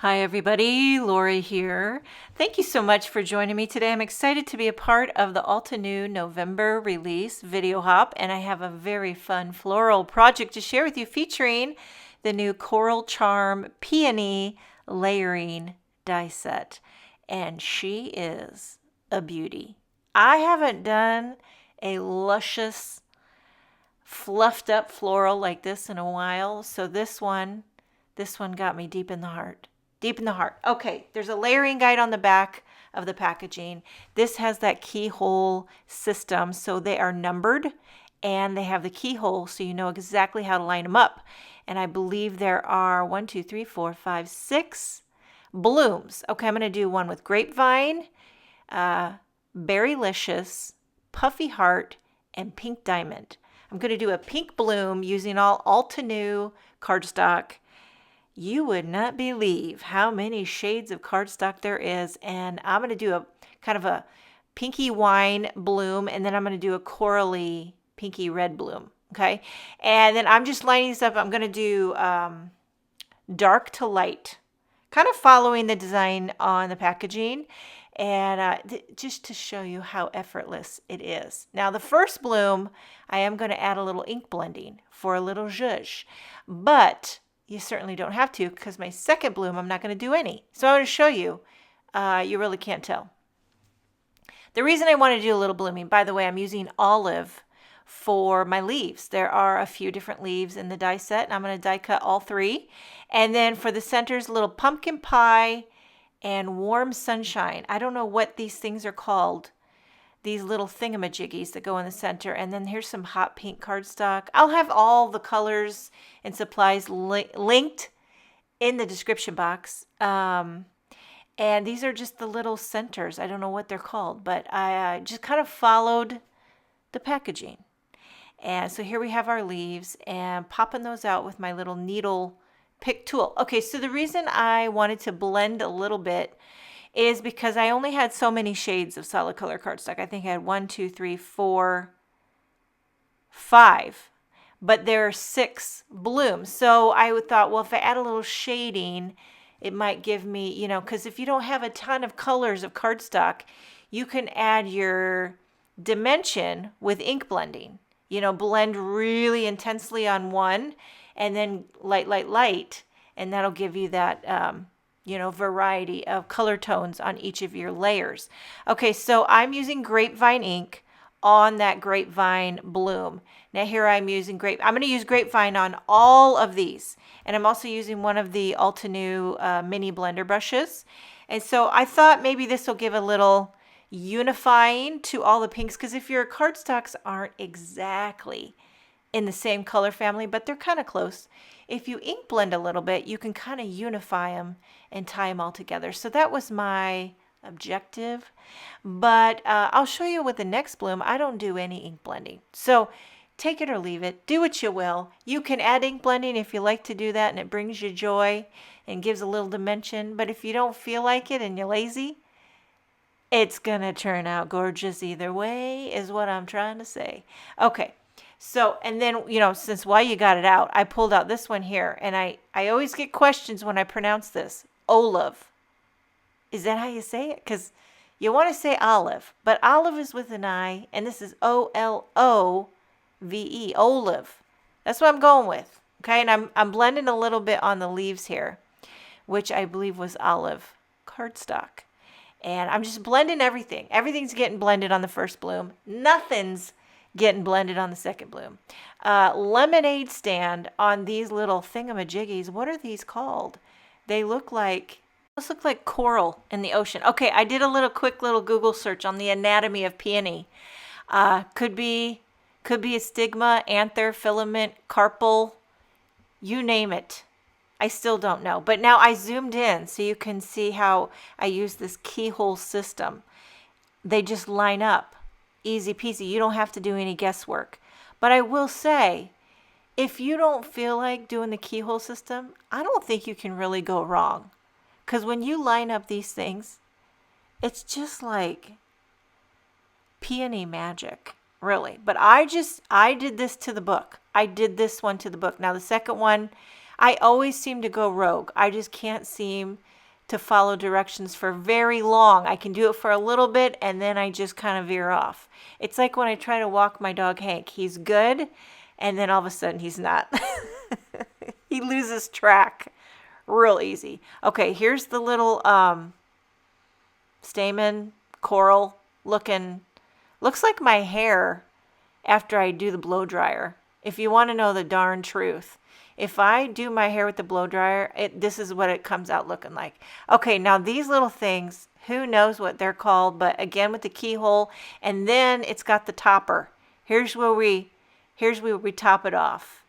Hi everybody, Lori here. Thank you so much for joining me today. I'm excited to be a part of the Altenew November release Video Hop, and I have a very fun floral project to share with you featuring the new Coral Charm Peony layering die set, and she is a beauty. I haven't done a luscious fluffed up floral like this in a while, so this one got me deep in the heart. Deep in the heart. Okay, there's a layering guide on the back of the packaging. This has that keyhole system, so they are numbered and they have the keyhole so you know exactly how to line them up. And I believe there are 1, 2, 3, 4, 5, 6 blooms. Okay, I'm going to do one with Grapevine, Berrylicious, Puffy Heart, and Pink Diamond. I'm going to do a pink bloom using all Altenew cardstock. You would not believe how many shades of cardstock there is, and I'm going to do a kind of a pinky wine bloom, and then I'm going to do a corally pinky red bloom. Okay, and then I'm just lining this up. I'm going to do dark to light, kind of following the design on the packaging, and just to show you how effortless it is. Now the first bloom, I am going to add a little ink blending for a little zhuzh, but you certainly don't have to, because my second bloom, I'm not going to do any. So I'm going to show you. You really can't tell. The reason I want to do a little blooming, by the way, I'm using olive for my leaves. There are a few different leaves in the die set, and I'm going to die cut all 3. And then for the centers, a little pumpkin pie and warm sunshine. I don't know what these things are called. These little thingamajiggies that go in the center, and then here's some hot pink cardstock. I'll have all the colors and supplies linked in the description box. And these are just the little centers. I don't know what they're called, but I just kind of followed the packaging. And so here we have our leaves, and popping those out with my little needle pick tool. Okay, so the reason I wanted to blend a little bit is because I only had so many shades of solid color cardstock. I think I had 1, 2, 3, 4, 5, but there are 6 blooms. So I thought, well, if I add a little shading, it might give me, you know, because if you don't have a ton of colors of cardstock, you can add your dimension with ink blending. You know, blend really intensely on one and then light, light, light, and that'll give you that variety of color tones on each of your layers. Okay, so I'm using Grapevine ink on that Grapevine bloom. Now here I'm using I'm going to use Grapevine on all of these, and I'm also using one of the Altenew mini blender brushes. And so I thought maybe this will give a little unifying to all the pinks, because if your cardstocks aren't exactly in the same color family, but they're kind of close, if you ink blend a little bit, you can kind of unify them and tie them all together. So that was my objective, but I'll show you with the next bloom, I don't do any ink blending. So take it or leave it, do what you will. You can add ink blending if you like to do that and it brings you joy and gives a little dimension, but if you don't feel like it and you're lazy, it's gonna turn out gorgeous either way, is what I'm trying to say. Okay. So, and then, you know, since while you got it out, I pulled out this one here, and I always get questions when I pronounce this. Olive. Is that how you say it? Because you want to say olive, but olive is with an I, and this is Olove, olive. That's what I'm going with. Okay, and I'm blending a little bit on the leaves here, which I believe was olive cardstock. And I'm just blending everything. Everything's getting blended on the first bloom. Nothing's getting blended on the second bloom. Lemonade stand on these little thingamajiggies. What are these called? They look like coral in the ocean. Okay, I did a quick little Google search on the anatomy of peony. Could be a stigma, anther, filament, carpel, you name it. I still don't know. But now I zoomed in so you can see how I use this keyhole system. They just line up. Easy peasy. You don't have to do any guesswork. But I will say, if you don't feel like doing the keyhole system, I don't think you can really go wrong. Because when you line up these things, it's just like peony magic, really. But I did this to the book. I did this one to the book. Now the second one, I always seem to go rogue. I just can't seem to follow directions for very long. I can do it for a little bit and then I just kind of veer off. It's like when I try to walk my dog Hank. He's good and then all of a sudden he's not. He loses track real easy. Okay, here's the little stamen coral looking. Looks like my hair after I do the blow dryer. If you want to know the darn truth. If I do my hair with the blow dryer, this is what it comes out looking like. Okay, now these little things, who knows what they're called, but again with the keyhole, and then it's got the topper. Here's where we top it off.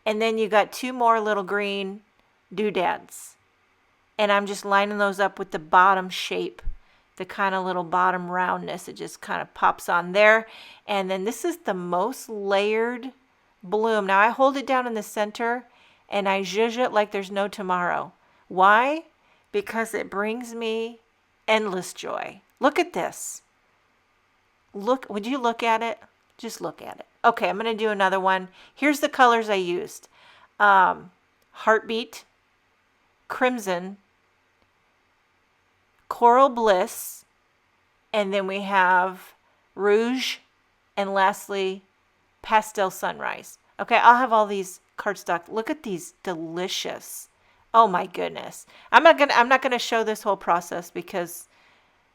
And then you got two more little green doodads. And I'm just lining those up with the bottom shape, the kind of little bottom roundness. It just kind of pops on there. And then this is the most layered bloom. Now I hold it down in the center and I zhuzh it like there's no tomorrow. Why? Because it brings me endless joy. Look at this. Look, would you look at it? Just look at it. Okay, I'm going to do another one. Here's the colors I used. Heartbeat, Crimson, Coral Bliss, and then we have Rouge, and lastly, Pastel Sunrise. Okay, I'll have all these cardstock. Look at these delicious. Oh my goodness. I'm not gonna show this whole process because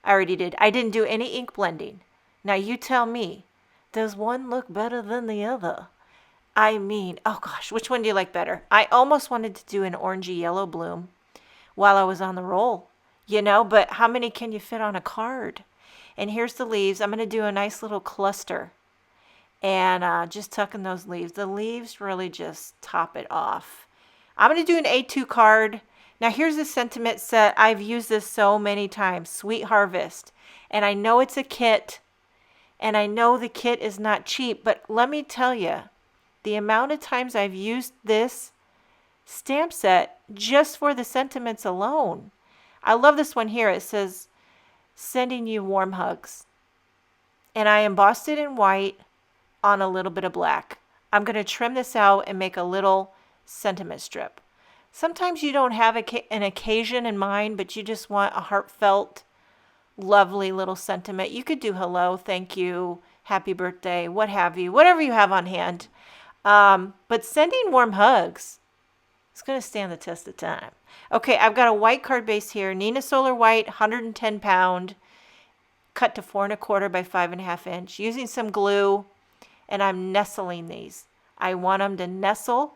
I already did. I didn't do any ink blending. Now you tell me, does one look better than the other? I mean, oh gosh, which one do you like better? I almost wanted to do an orangey yellow bloom while I was on the roll, you know, but how many can you fit on a card? And here's the leaves. I'm gonna do a nice little cluster. And just tucking those leaves. The leaves really just top it off. I'm going to do an A2 card. Now here's a sentiment set. I've used this so many times. Sweet Harvest. And I know it's a kit. And I know the kit is not cheap. But let me tell you, the amount of times I've used this stamp set just for the sentiments alone. I love this one here. It says, sending you warm hugs. And I embossed it in white on a little bit of black. I'm going to trim this out and make a little sentiment strip. Sometimes you don't have an occasion in mind, but you just want a heartfelt, lovely little sentiment. You could do hello, thank you, happy birthday, what have you, whatever you have on hand. But sending warm hugs, it's going to stand the test of time. Okay, I've got a white card base here, Nina Solar White, 110 pound, cut to 4 1/4 by 5.5 inch, using some glue. And I'm nestling these. I want them to nestle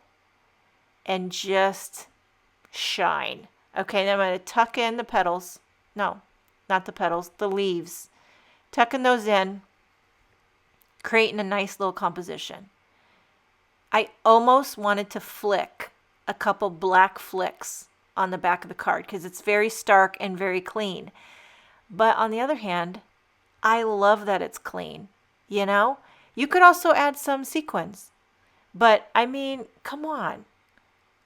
and just shine. Okay, then I'm going to tuck in the petals. No, not the petals, the leaves. Tucking those in, creating a nice little composition. I almost wanted to flick a couple black flicks on the back of the card because it's very stark and very clean. But on the other hand, I love that it's clean, you know? You could also add some sequins. But, I mean, come on.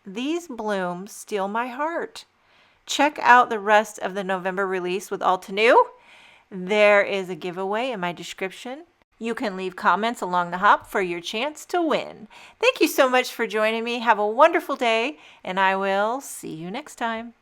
These blooms steal my heart. Check out the rest of the November release with Altenew. There is a giveaway in my description. You can leave comments along the hop for your chance to win. Thank you so much for joining me. Have a wonderful day, and I will see you next time.